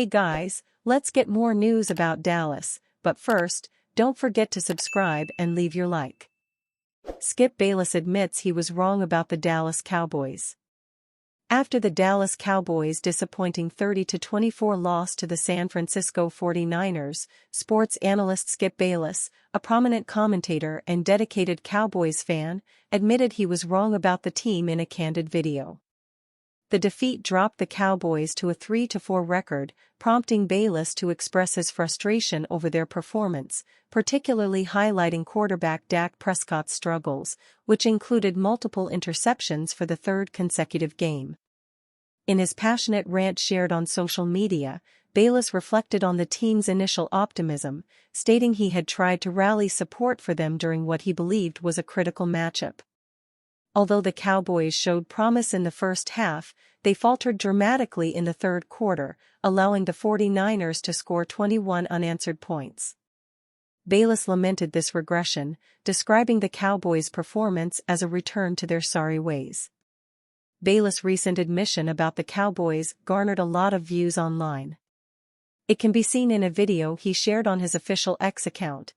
Hey guys, let's get more news about Dallas, but first, don't forget to subscribe and leave your like. Skip Bayless admits he was wrong about the Dallas Cowboys. After the Dallas Cowboys' disappointing 30-24 loss to the San Francisco 49ers, sports analyst Skip Bayless, a prominent commentator and dedicated Cowboys fan, admitted he was wrong about the team in a candid video. The defeat dropped the Cowboys to a 3-4 record, prompting Bayless to express his frustration over their performance, particularly highlighting quarterback Dak Prescott's struggles, which included multiple interceptions for the third consecutive game. In his passionate rant shared on social media, Bayless reflected on the team's initial optimism, stating he had tried to rally support for them during what he believed was a critical matchup. Although the Cowboys showed promise in the first half, they faltered dramatically in the third quarter, allowing the 49ers to score 21 unanswered points. Bayless lamented this regression, describing the Cowboys' performance as a return to their sorry ways. Bayless' recent admission about the Cowboys garnered a lot of views online. It can be seen in a video he shared on his official X account.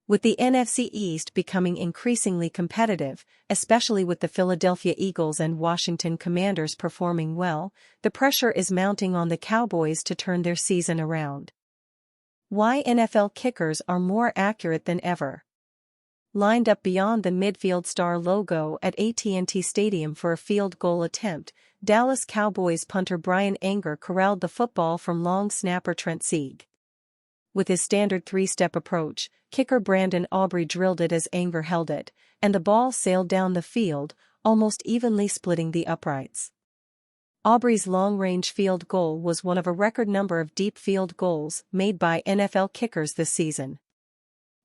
With the NFC East becoming increasingly competitive, especially with the Philadelphia Eagles and Washington Commanders performing well, the pressure is mounting on the Cowboys to turn their season around. Why NFL kickers are more accurate than ever. Lined up beyond the midfield star logo at AT&T Stadium for a field goal attempt, Dallas Cowboys punter Bryan Anger corralled the football from long snapper Trent Sieg. With his standard three-step approach, kicker Brandon Aubrey drilled it as Anger held it, and the ball sailed down the field, almost evenly splitting the uprights. Aubrey's long-range field goal was one of a record number of deep field goals made by NFL kickers this season.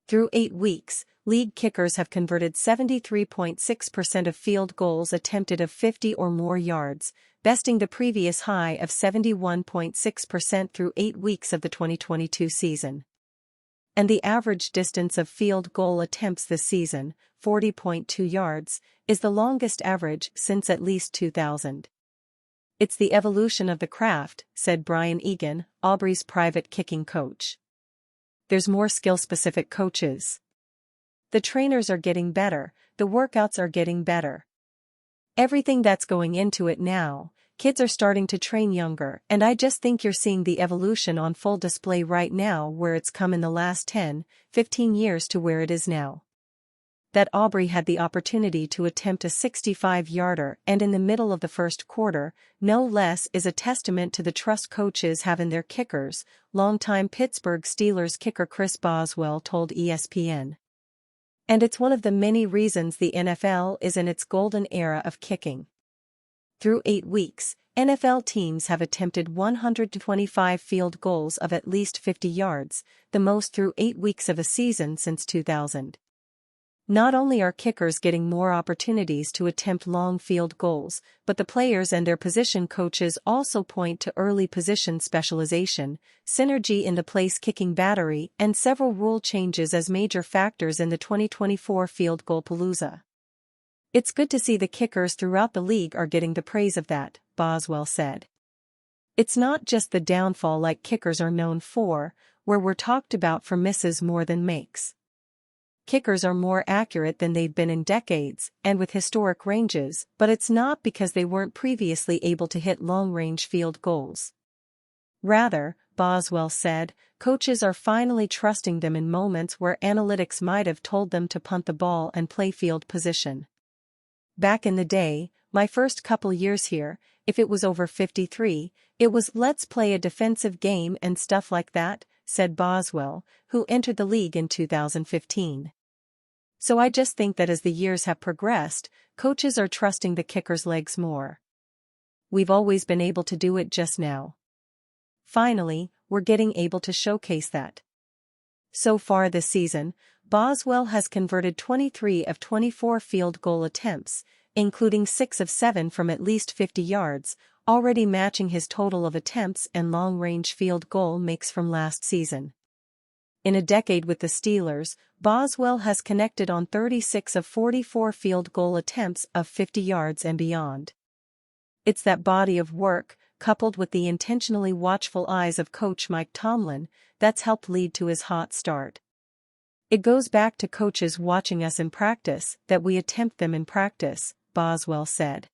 Through 8 weeks, league kickers have converted 73.6% of field goals attempted of 50 or more yards, besting the previous high of 71.6% through 8 weeks of the 2022 season. And the average distance of field goal attempts this season, 40.2 yards, is the longest average since at least 2000. It's the evolution of the craft, said Brian Egan, Aubrey's private kicking coach. There's more skill-specific coaches. The trainers are getting better, the workouts are getting better. Everything that's going into it now, kids are starting to train younger, and I just think you're seeing the evolution on full display right now where it's come in the last 10, 15 years to where it is now. That Aubrey had the opportunity to attempt a 65-yarder and in the middle of the first quarter, no less, is a testament to the trust coaches have in their kickers, longtime Pittsburgh Steelers kicker Chris Boswell told ESPN. And it's one of the many reasons the NFL is in its golden era of kicking. Through 8 weeks, NFL teams have attempted 125 field goals of at least 50 yards, the most through 8 weeks of a season since 2000. Not only are kickers getting more opportunities to attempt long field goals, but the players and their position coaches also point to early position specialization, synergy in the place kicking battery, and several rule changes as major factors in the 2024 field goal palooza. It's good to see the kickers throughout the league are getting the praise of that, Boswell said. It's not just the downfall like kickers are known for, where we're talked about for misses more than makes. Kickers are more accurate than they've been in decades, and with historic ranges, but it's not because they weren't previously able to hit long-range field goals. Rather, Boswell said, coaches are finally trusting them in moments where analytics might have told them to punt the ball and play field position. Back in the day, my first couple years here, if it was over 53, it was let's play a defensive game and stuff like that, said Boswell, who entered the league in 2015. So I just think that as the years have progressed, coaches are trusting the kicker's legs more. We've always been able to do it just now. Finally, we're getting able to showcase that. So far this season, Boswell has converted 23 of 24 field goal attempts, including 6 of 7 from at least 50 yards, already matching his total of attempts and long-range field goal makes from last season. In a decade with the Steelers, Boswell has connected on 36 of 44 field goal attempts of 50 yards and beyond. It's that body of work, coupled with the intentionally watchful eyes of coach Mike Tomlin, that's helped lead to his hot start. It goes back to coaches watching us in practice that we attempt them in practice, Boswell said.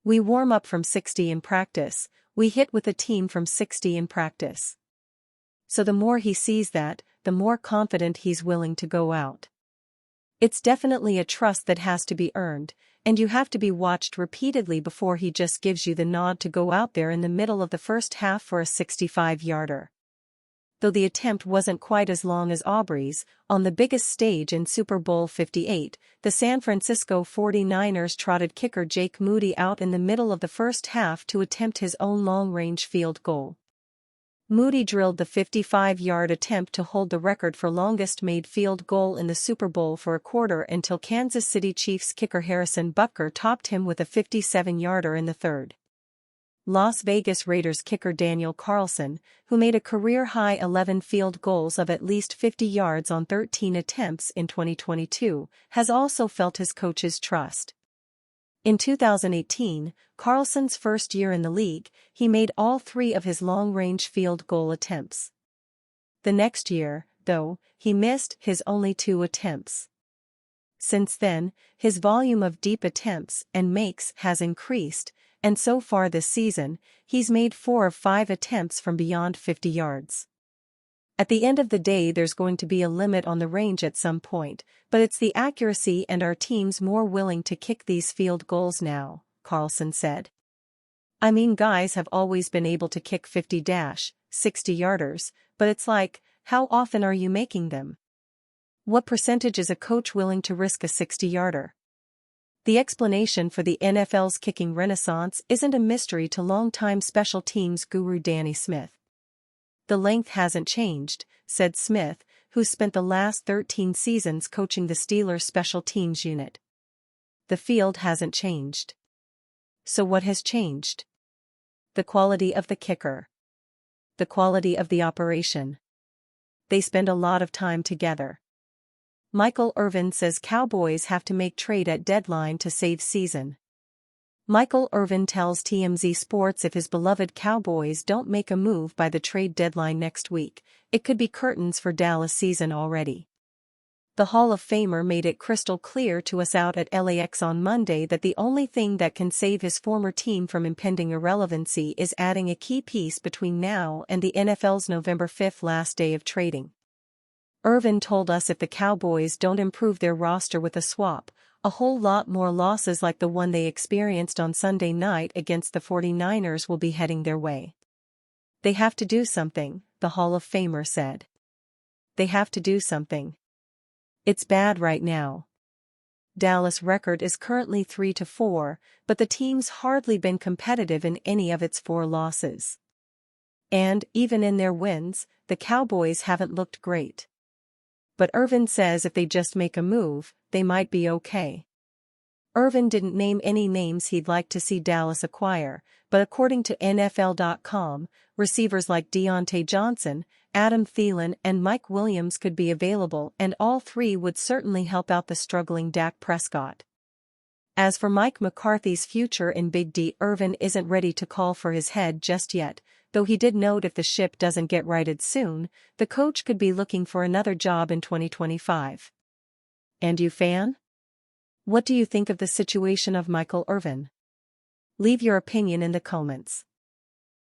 We warm up from 60 in practice, we hit with a team from 60 in practice. So the more he sees that, the more confident he's willing to go out. It's definitely a trust that has to be earned, and you have to be watched repeatedly before he just gives you the nod to go out there in the middle of the first half for a 65-yarder. Though the attempt wasn't quite as long as Aubrey's, on the biggest stage in Super Bowl 58, the San Francisco 49ers trotted kicker Jake Moody out in the middle of the first half to attempt his own long-range field goal. Moody drilled the 55-yard attempt to hold the record for longest made field goal in the Super Bowl for a quarter until Kansas City Chiefs kicker Harrison Butker topped him with a 57-yarder in the third. Las Vegas Raiders kicker Daniel Carlson, who made a career-high 11 field goals of at least 50 yards on 13 attempts in 2022, has also felt his coach's trust. In 2018, Carlson's first year in the league, he made all 3 of his long-range field goal attempts. The next year, though, he missed his only 2 attempts. Since then, his volume of deep attempts and makes has increased, and so far this season, he's made 4 of 5 attempts from beyond 50 yards. At the end of the day, there's going to be a limit on the range at some point, but it's the accuracy and our team's more willing to kick these field goals now, Carlson said. I mean, guys have always been able to kick 50-60-yarders, but it's like, how often are you making them? What percentage is a coach willing to risk a 60-yarder? The explanation for the NFL's kicking renaissance isn't a mystery to longtime special teams guru Danny Smith. The length hasn't changed, said Smith, who spent the last 13 seasons coaching the Steelers' special teams unit. The field hasn't changed. So what has changed? The quality of the kicker. The quality of the operation. They spend a lot of time together. Michael Irvin says Cowboys have to make trade at deadline to save season. Michael Irvin tells TMZ Sports if his beloved Cowboys don't make a move by the trade deadline next week, it could be curtains for Dallas season already. The Hall of Famer made it crystal clear to us out at LAX on Monday that the only thing that can save his former team from impending irrelevancy is adding a key piece between now and the NFL's November 5 last day of trading. Irvin told us if the Cowboys don't improve their roster with a swap, a whole lot more losses like the one they experienced on Sunday night against the 49ers will be heading their way. They have to do something, the Hall of Famer said. They have to do something. It's bad right now. Dallas' record is currently 3-4, but the team's hardly been competitive in any of its 4 losses. And, even in their wins, the Cowboys haven't looked great. But Irvin says if they just make a move, they might be okay. Irvin didn't name any names he'd like to see Dallas acquire, but according to NFL.com, receivers like Deontay Johnson, Adam Thielen and Mike Williams could be available, and all 3 would certainly help out the struggling Dak Prescott. As for Mike McCarthy's future in Big D, Irvin isn't ready to call for his head just yet, though he did note if the ship doesn't get righted soon, the coach could be looking for another job in 2025. And you, fan? What do you think of the situation of Michael Irvin? Leave your opinion in the comments.